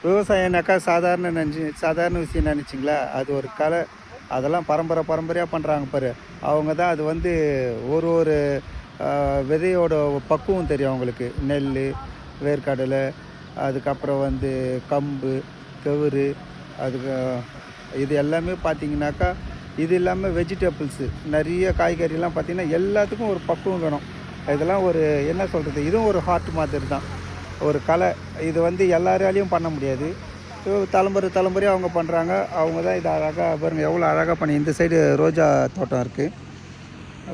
விவசாயம்னாக்கா சாதாரண விஷயம் நினச்சிங்களா? அது ஒரு கலை. அதெல்லாம் பரம்பரையாக பண்ணுறாங்க பாரு. அவங்க தான் அது வந்து ஒரு ஒரு விதையோட பக்குவம் தெரியும் அவங்களுக்கு. நெல், வேர்க்கடலை, அதுக்கப்புறம் வந்து கம்பு, கெவுரு, அதுக்கு இது எல்லாமே பார்த்திங்கனாக்கா, இது இல்லாமல் வெஜிடபிள்ஸு நிறைய காய்கறிலாம் பார்த்திங்கன்னா எல்லாத்துக்கும் ஒரு பக்குவம் வேணும். இதெல்லாம் ஒரு என்ன சொல்கிறது, இதுவும் ஒரு ஹார்ட் மாதிரி தான், ஒரு கலை. இது வந்து எல்லாராலையும் பண்ண முடியாது. தலைமுறையாக அவங்க பண்ணுறாங்க. அவங்க தான் இதை அழகாக பாருங்கள், எவ்வளோ அழகாக பண்ணி. இந்த சைடு ரோஜா தோட்டம் இருக்குது.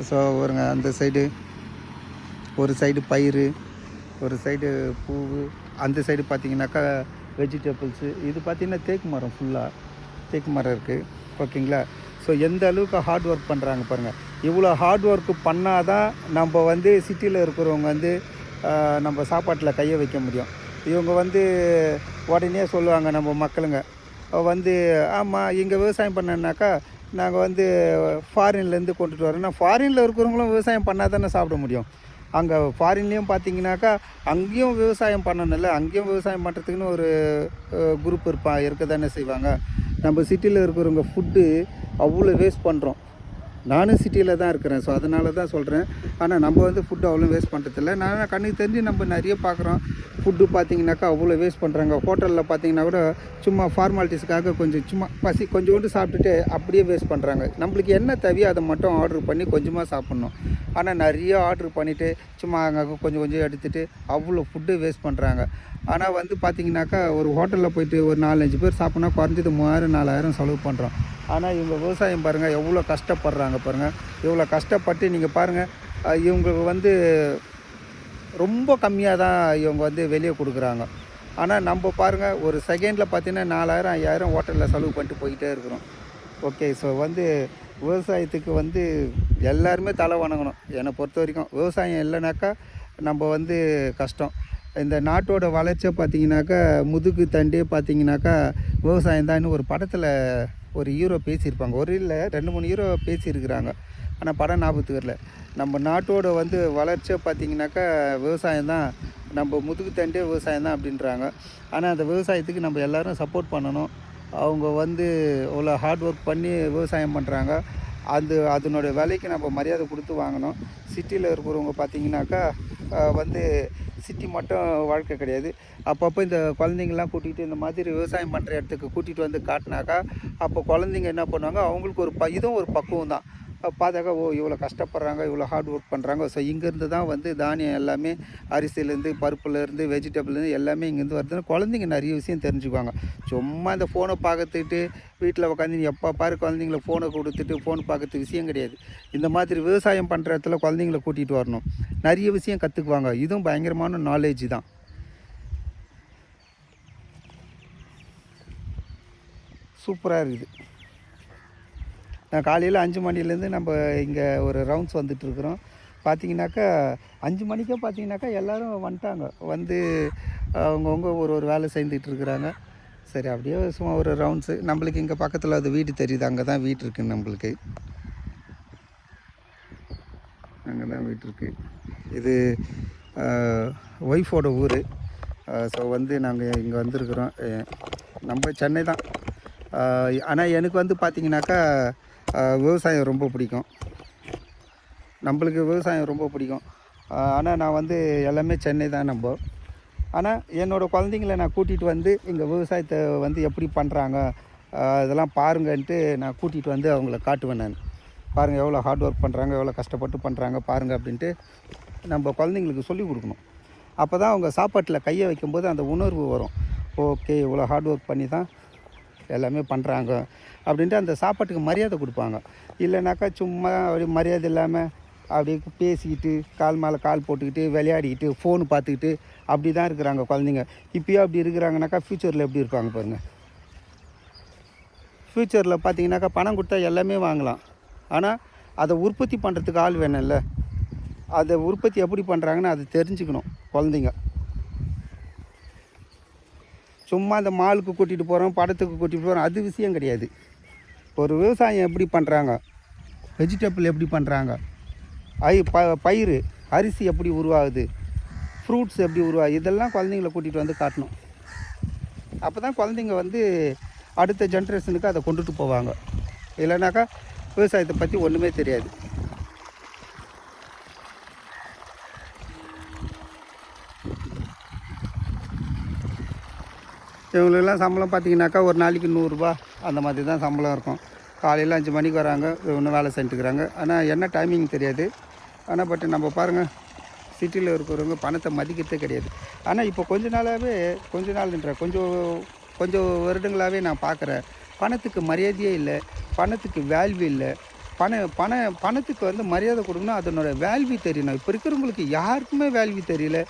ஸோ பாருங்க, அந்த சைடு ஒரு சைடு பயிர், ஒரு சைடு பூவு, அந்த சைடு பார்த்திங்கனாக்கா வெஜிடபிள்ஸு. இது பார்த்திங்கன்னா தேக்கு மரம், ஃபுல்லாக தேக்கு மரம் இருக்குது. ஓகேங்களா? ஸோ எந்த அளவுக்கு ஹார்ட் ஒர்க் பண்ணுறாங்க பாருங்கள். இவ்வளோ ஹார்ட் ஒர்க்கு பண்ணால் தான் நம்ம வந்து சிட்டியில் இருக்கிறவங்க வந்து நம்ம சாப்பாட்டில் கையை வைக்க முடியும். இவங்க வந்து உடனே சொல்லுவாங்க நம்ம மக்களுங்க வந்து, ஆமாம் இங்கே விவசாயம் பண்ணனாக்கா நாங்கள் வந்து ஃபாரின்லேருந்து கொண்டுட்டு வரோன்னா, ஃபாரினில் இருக்கிறவங்களும் விவசாயம் பண்ணால் தானே சாப்பிட முடியும். அங்கே ஃபாரின்லேயும் பார்த்தீங்கன்னாக்கா அங்கேயும் விவசாயம் பண்ணணும்ல, அங்கேயும் விவசாயம் பண்ணுறதுக்குன்னு ஒரு குரூப் இருக்க தானே செய்வாங்க. நம்ம சிட்டியில் இருக்கிறவங்க ஃபுட்டு அவ்வளோ வேஸ்ட் பண்ணுறோம். நானும் சிட்டியில் தான் இருக்கிறேன், ஸோ அதனால தான் சொல்கிறேன். ஆனால் நம்ம வந்து ஃபுட்டு அவ்வளோ வேஸ்ட் பண்ணுறதில்ல. நான் கண்ணுக்கு தெரிஞ்சு நம்ம நிறைய பார்க்குறோம். ஃபுட்டு பார்த்திங்கனாக்கா அவ்வளோ வேஸ்ட் பண்ணுறாங்க. ஹோட்டலில் பார்த்திங்கன்னா கூட சும்மா ஃபார்மாலிட்டிஸுக்காக கொஞ்சம் சும்மா கொஞ்சோண்டு சாப்பிட்டுட்டு அப்படியே வேஸ்ட் பண்ணுறாங்க. நம்மளுக்கு என்ன தேவையோ அதை மட்டும் ஆர்டர் பண்ணி கொஞ்சமாக சாப்பிட்ணும். ஆனால் நிறைய ஆர்டர் பண்ணிவிட்டு சும்மா அங்கே கொஞ்சம் எடுத்துகிட்டு அவ்வளோ ஃபுட்டு வேஸ்ட் பண்ணுறாங்க. ஆனால் வந்து பார்த்திங்கனாக்கா ஒரு ஹோட்டலில் போய்ட்டு ஒரு 4-5 பேர் சாப்பிட்னா குறைஞ்சது 3000-4000 செலவு பண்ணுறோம். ஆனால் இவங்க விவசாயம் பாருங்கள் எவ்வளோ கஷ்டப்படுறாங்க பாருங்கள். இவ்வளோ கஷ்டப்பட்டு நீங்கள் பாருங்கள், இவங்களுக்கு வந்து ரொம்ப கம்மியாக தான் இவங்க வந்து வெளியே கொடுக்குறாங்க. ஆனால் நம்ம பாருங்கள், ஒரு செகண்டில் பார்த்திங்கன்னா 4000-5000 ஹோட்டலில் செலவு பண்ணிட்டு போய்கிட்டே இருக்கிறோம். ஓகே, ஸோ வந்து விவசாயத்துக்கு வந்து எல்லாருமே தலை வணங்கணும். என்னை பொறுத்த வரைக்கும் விவசாயம் இல்லைனாக்கா நம்ம வந்து கஷ்டம். இந்த நாட்டோட வளர்ச்சியை பார்த்திங்கனாக்கா முதுகு தண்டே பார்த்திங்கனாக்கா விவசாயம் தான். ஒரு படத்தில் ஒரு ஹீரோ பேசியிருப்பாங்க, ஒரு இல்லை 2-3 ஹீரோ பேசியிருக்கிறாங்க. ஆனால் படம் ஞாபகத்துக்கு வரல. நம்ம நாட்டோட வந்து வளர்ச்சியை பார்த்திங்கனாக்கா விவசாயம் தான், நம்ம முதுகு தண்டே விவசாயம் தான் அப்படின்றாங்க. ஆனால் அந்த விவசாயத்துக்கு நம்ம எல்லோரும் சப்போர்ட் பண்ணணும். அவங்க வந்து அவ்வளோ ஹார்ட் ஒர்க் பண்ணி விவசாயம் பண்ணுறாங்க. அதனுடைய விலைக்கு நம்ம மரியாதை கொடுத்து வாங்கணும். சிட்டியில் இருக்கிறவங்க பார்த்திங்கனாக்கா வந்து சிட்டி மட்டும் வாழ்க்கை கிடையாது. அப்பப்போ இந்த குழந்தைங்கள்லாம் கூட்டிகிட்டு இந்த மாதிரி விவசாயம் பண்ணுற இடத்துக்கு கூட்டிகிட்டு வந்து காட்டினாக்கா அப்போ குழந்தைங்க என்ன பண்ணுவாங்க, அவங்களுக்கு ஒரு இதுவும் ஒரு பக்குவம் தான். பார்த்தாக்கா ஓ இவ்வளோ கஷ்டப்படுறாங்க, இவ்வளோ ஹார்ட் ஒர்க் பண்ணுறாங்க. ஸோ இங்கேருந்து தான் வந்து தானியம் எல்லாமே, அரிசியிலேருந்து பருப்புலேருந்து வெஜிடபிள்லேருந்து எல்லாமே இங்கேருந்து வருதுன்னு குழந்தைங்க நிறைய விஷயம் தெரிஞ்சுக்குவாங்க. சும்மா இந்த ஃபோனை பார்க்கறதுக்கிட்டு வீட்டில் உட்காந்து எப்போ பாரு குழந்தைங்கள ஃபோனை கொடுத்துட்டு ஃபோன் பார்க்கறது விஷயம் கிடையாது. இந்த மாதிரி விவசாயம் பண்ணுற இடத்துல குழந்தைங்கள கூட்டிகிட்டு வரணும். நிறைய விஷயம் கற்றுக்குவாங்க. இதுவும் பயங்கரமான நாலேஜ் தான். சூப்பராக இருக்குது. நான் காலையில் 5 மணிலேருந்து நம்ம இங்கே ஒரு ரவுண்ட்ஸ் வந்துட்டுருக்குறோம். பார்த்திங்கனாக்கா 5 மணிக்கே பார்த்திங்கனாக்கா எல்லோரும் வந்துட்டாங்க. வந்து அவங்கவுங்க ஒரு வேலை செஞ்சுட்ருக்குறாங்க. சரி அப்படியே சும்மா ஒரு ரவுண்ட்ஸு. நம்மளுக்கு இங்கே பக்கத்தில் அது வீடு தெரியுது, அங்கே தான் வீடு இருக்குது. நம்மளுக்கு அங்கே தான் வீடு இருக்குது. இது ஒய்ஃபோட ஊர். ஸோ வந்து நாங்கள் இங்கே வந்திருக்குறோம். நம்ம சென்னை தான். ஆனால் எனக்கு வந்து பார்த்திங்கனாக்கா விவசாயம் ரொம்ப பிடிக்கும். நம்மளுக்கு விவசாயம் ரொம்ப பிடிக்கும். ஆனால் நான் வந்து எல்லாமே சென்னை தான் நம்ம. ஆனால் என்னோடய குழந்தைங்கள நான் கூட்டிகிட்டு வந்து இங்கே விவசாயத்தை வந்து எப்படி பண்ணுறாங்க இதெல்லாம் பாருங்கன்ட்டு நான் கூட்டிகிட்டு வந்து அவங்கள காட்டுவேன். நான் பாருங்கள் எவ்வளோ ஹார்ட் ஒர்க் பண்ணுறாங்க, எவ்வளோ கஷ்டப்பட்டு பண்ணுறாங்க பாருங்கள் அப்படின்ட்டு நம்ம குழந்தைங்களுக்கு சொல்லிக் கொடுக்கணும். அப்போ தான் அவங்க சாப்பாட்டில் கையை வைக்கும்போது அந்த உணர்வு வரும். ஓகே இவ்வளோ ஹார்ட் ஒர்க் பண்ணி தான் எல்லாமே பண்ணுறாங்க அப்படின்ட்டு அந்த சாப்பாட்டுக்கு மரியாதை கொடுப்பாங்க. இல்லைனாக்கா சும்மா அப்படி மரியாதை இல்லாமல் அப்படி பேசிக்கிட்டு கால் மேலே கால் போட்டுக்கிட்டு விளையாடிக்கிட்டு ஃபோனு பார்த்துக்கிட்டு அப்படி தான் இருக்கிறாங்க குழந்தைங்க. இப்போயே அப்படி இருக்கிறாங்கனாக்கா ஃப்யூச்சரில் எப்படி இருப்பாங்க பாருங்கள். ஃப்யூச்சரில் பார்த்திங்கனாக்கா பணம் கொடுத்தா எல்லாமே வாங்கலாம். ஆனால் அதை உற்பத்தி பண்ணுறதுக்கு ஆள் வேணும்ல. அதை உற்பத்தி எப்படி பண்ணுறாங்கன்னு அது தெரிஞ்சுக்கணும் குழந்தைங்க. சும்மா அந்த மாலுக்கு கூட்டிகிட்டு போகிறோம், படத்துக்கு கூட்டிகிட்டு போகிறோம், அது விஷயம் கிடையாது. ஒரு விவசாயம் எப்படி பண்ணுறாங்க, வெஜிடபிள் எப்படி பண்ணுறாங்க, பயிர் அரிசி எப்படி உருவாகுது, ஃப்ரூட்ஸ் எப்படி உருவாகுது, இதெல்லாம் குழந்தைங்கள கூட்டிகிட்டு வந்து காட்டணும். அப்போ தான் குழந்தைங்க வந்து அடுத்த ஜென்ரேஷனுக்கு அதை கொண்டுட்டு போவாங்க. இல்லைனாக்கா விவசாயத்தை பற்றி ஒன்றுமே தெரியாது. இவங்களுக்கெல்லாம் சம்பளம் பார்த்தீங்கன்னாக்கா ஒரு நாளைக்கு 100 அந்த மாதிரி தான் சம்பளம் இருக்கும். காலையில் 5 மணிக்கு வராங்க, ஒன்று வேலை செஞ்சுக்கிறாங்க. ஆனால் என்ன டைமிங் தெரியாது. ஆனால் பட் நம்ம பாருங்கள், சிட்டியில் இருக்கிறவங்க பணத்தை மதிக்கிறதே கிடையாது. ஆனால் இப்போ கொஞ்சம் வருடங்களாகவே நான் பார்க்குறேன், பணத்துக்கு மரியாதையே இல்லை, பணத்துக்கு வேல்யூ இல்லை. பணத்துக்கு வந்து மரியாதை கொடுக்கணும், அதனோட வேல்யூ தெரியணும். இப்போ இருக்கிறவங்களுக்கு யாருக்குமே வேல்யூ தெரியல.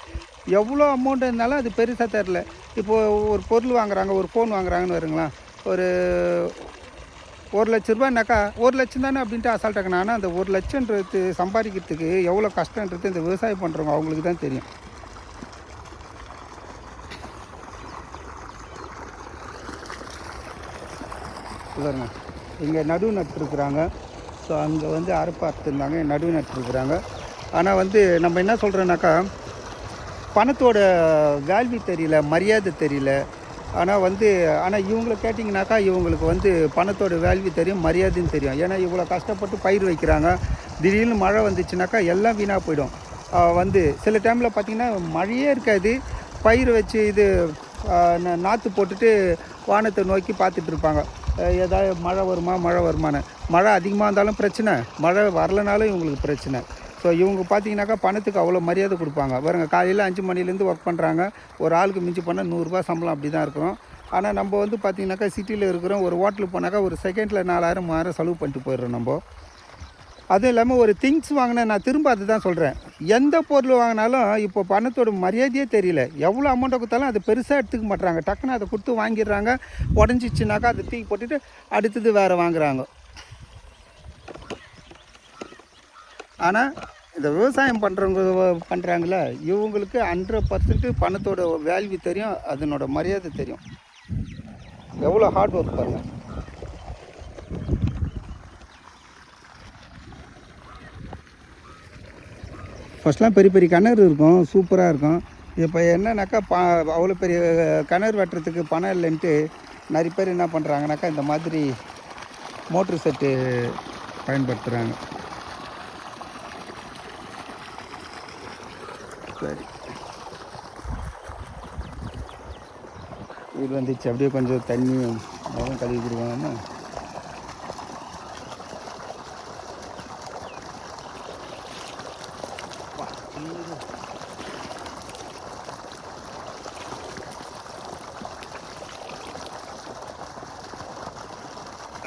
எவ்வளோ அமௌண்ட் இருந்தாலும் அது பெருசாக தெரில. இப்போது ஒரு பொருள் வாங்குறாங்க, ஒரு ஃபோன் வாங்குறாங்கன்னு வருங்களேன், ஒரு 1,00,000 ரூபாய்னாக்கா 1,00,000 தானே அப்படின்ட்டு அசால்ட்டாக்கணும். ஆனால் அந்த 1,00,000ன்றது சம்பாதிக்கிறதுக்கு எவ்வளோ கஷ்டன்றது இந்த விவசாயம் பண்ணுறவங்க அவங்களுக்கு தான் தெரியும். பாருங்க, இங்கே நடுவு நட்டுருக்குறாங்க. ஸோ அங்கே வந்து அறுப்பு அறுத்துருந்தாங்க, நடுவு நட்டுருக்குறாங்க. ஆனால் வந்து நம்ம என்ன சொல்கிறோன்னாக்கா, பணத்தோட வேல்யூ தெரியல, மரியாதை தெரியல. ஆனால் இவங்களை கேட்டிங்கனாக்கா இவங்களுக்கு வந்து பணத்தோட வேல்யூ தெரியும், மரியாதையும் தெரியும். ஏன்னா இவ்வளோ கஷ்டப்பட்டு பயிர் வைக்கிறாங்க. திடீர்னு மழை வந்துச்சுனாக்கா எல்லாம் வீணாக போயிடும். வந்து சில டைமில் பார்த்திங்கன்னா மழையே இருக்காது. பயிர் வச்சு இது நாற்று போட்டுட்டு வானத்தை நோக்கி பார்த்துட்டு இருப்பாங்க, ஏதாவது மழை வருமானு. மழை அதிகமாக இருந்தாலும் பிரச்சனை, மழை வரலனாலும் இவங்களுக்கு பிரச்சனை. ஸோ இவங்க பார்த்தீங்கன்னாக்கா பணத்துக்கு அவ்வளோ மரியாதை கொடுப்பாங்க. பாருங்க, காலையில் 5 மணிலேருந்து ஒர்க் பண்ணுறாங்க. ஒரு ஆளுக்கு மிஞ்சி பண்ணால் 100 ரூபா சம்பளம் அப்படி தான் இருக்கும். ஆனால் நம்ம வந்து பார்த்திங்கனாக்கா சிட்டியில் இருக்கிறோம், ஒரு ஹோட்டலுக்கு போனாக்கா ஒரு செகண்டில் 4,000 3,000 செலவு பண்ணிட்டு போயிடுறோம் நம்ம. அதுவும் இல்லாமல் ஒரு திங்ஸ் வாங்கினேன், நான் திரும்ப அது தான் சொல்கிறேன், எந்த பொருள் வாங்கினாலும் இப்போ பணத்தோட மரியாதையே தெரியல. எவ்வளோ அமௌண்ட்டை கொடுத்தாலும் அது பெருசாக எடுத்துக்க மாட்டுறாங்க. டக்குன்னு அதை கொடுத்து வாங்கிடுறாங்க. உடஞ்சிச்சுனாக்கா அதை தூக்கி போட்டுட்டு அடுத்தது வேறு வாங்குகிறாங்க. ஆனால் இந்த விவசாயம் பண்ணுறாங்களே இவங்களுக்கு 100% பணத்தோட வேல்யூ தெரியும், அதனோட மரியாதை தெரியும். எவ்வளோ ஹார்ட் ஒர்க் பாருங்கள். ஃபஸ்ட்லாம் பெரிய பெரிய கிணறு இருக்கும், சூப்பராக இருக்கும். இப்போ என்னன்னாக்கா அவ்வளோ பெரிய கிணறு வெட்டுறதுக்கு பணம் இல்லைன்ட்டு நிறைய பேர் என்ன பண்ணுறாங்கனாக்கா இந்த மாதிரி மோட்ரு செட்டு பயன்படுத்துகிறாங்க. சரி, இது வந்துச்சு. அப்படியே கொஞ்சம் தண்ணி முதல்ல கழுவி கொடுக்கணும்.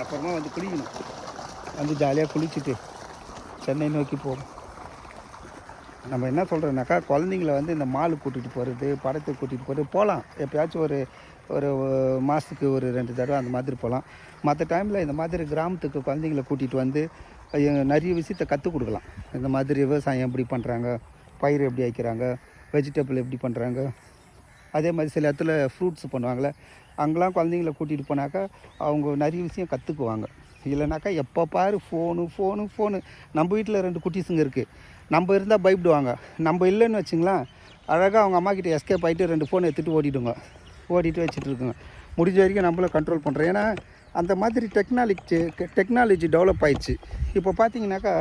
அப்புறமா வந்து குளிக்கணும். வந்து ஜாலியாக குளிச்சுட்டு சென்னை நோக்கி போகும். நம்ம என்ன சொல்கிறோன்னாக்கா, குழந்தைங்கள வந்து இந்த மாலுக்கு கூட்டிகிட்டு போகிறது, படத்துக்கு கூட்டிகிட்டு போகிறது போகலாம். எப்போயாச்சும் ஒரு மாதத்துக்கு ஒரு 2 தடவை அந்த மாதிரி போகலாம். மற்ற டைமில் இந்த மாதிரி கிராமத்துக்கு குழந்தைங்கள கூட்டிகிட்டு வந்து நிறைய விஷயத்தை கற்றுக் கொடுக்கலாம். இந்த மாதிரி விவசாயம் எப்படி பண்ணுறாங்க, பயிர் எப்படி வைக்கிறாங்க, வெஜிடபிள் எப்படி பண்ணுறாங்க. அதே மாதிரி சில இடத்துல ஃப்ரூட்ஸ் பண்ணுவாங்களே, அங்கெல்லாம் குழந்தைங்கள கூட்டிகிட்டு போனாக்கா அவங்க நிறைய விஷயம் கற்றுக்குவாங்க. இல்லைனாக்கா எப்போ பாரு ஃபோனு. நம்ம வீட்டில் 2 குட்டீஸுங்க இருக்குது. நம்ம இருந்தால் பயப்படுவாங்க. நம்ம இல்லைன்னு வச்சுங்களேன், அழகாக அவங்க அம்மாக்கிட்ட எஸ்கேப் ஆகிட்டு 2 ஃபோன் எடுத்துகிட்டு ஓடிட்டு வச்சுட்டு இருக்குங்க. முடிஞ்ச வரைக்கும் நம்மள கண்ட்ரோல் பண்ணுறோம். ஏன்னா அந்த மாதிரி டெக்னாலஜி டெவலப் ஆயிடுச்சு. இப்போ பார்த்தீங்கன்னாக்கா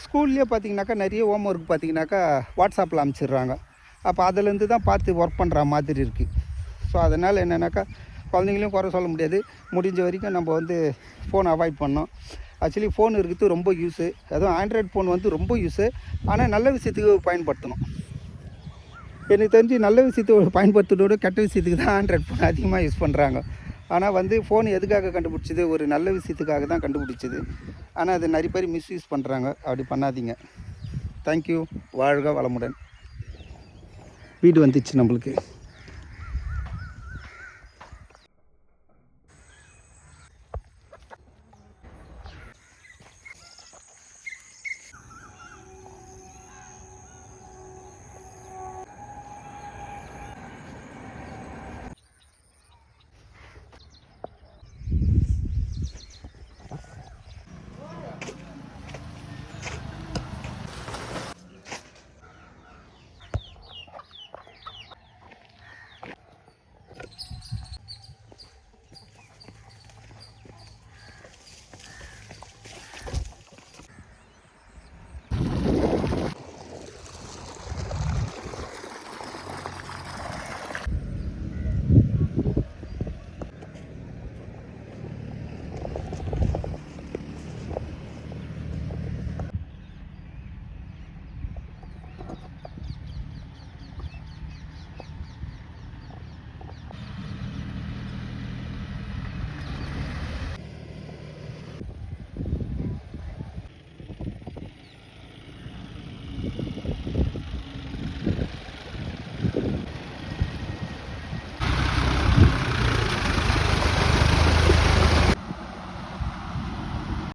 ஸ்கூல்லேயே பார்த்தீங்கன்னாக்கா நிறைய ஹோம் ஒர்க் பார்த்தீங்கன்னாக்கா வாட்ஸ்அப்பில் அனுப்பிச்சிடுறாங்க. அப்போ அதிலேருந்து தான் பார்த்து ஒர்க் பண்ணுற மாதிரி இருக்குது. ஸோ அதனால் என்னென்னாக்கா குழந்தைங்களையும் குறை சொல்ல முடியாது. முடிஞ்ச வரைக்கும் நம்ம வந்து ஃபோனை அவாய்ட் பண்ணோம். ஆக்சுவலி ஃபோன் இருக்கிறது ரொம்ப யூஸு, அதுவும் ஆண்ட்ராய்டு ஃபோன் வந்து ரொம்ப யூஸு. ஆனால் நல்ல விஷயத்துக்கு பயன்படுத்தணும். எனக்கு தெரிஞ்சு நல்ல விஷயத்துக்கு பயன்படுத்துறதோட கெட்ட விஷயத்துக்கு தான் ஆண்ட்ராய்டு ஃபோன் அதிகமாக யூஸ் பண்ணுறாங்க. ஆனால் வந்து ஃபோன் எதுக்காக கண்டுபிடிச்சது, ஒரு நல்ல விஷயத்துக்காக தான் கண்டுபிடிச்சது. ஆனால் அது நிறைய பேர் மிஸ்யூஸ் பண்ணுறாங்க. அப்படி பண்ணாதீங்க. தேங்க்யூ. வாழ்க வளமுடன். வீடு வந்துச்சு நம்மளுக்கு.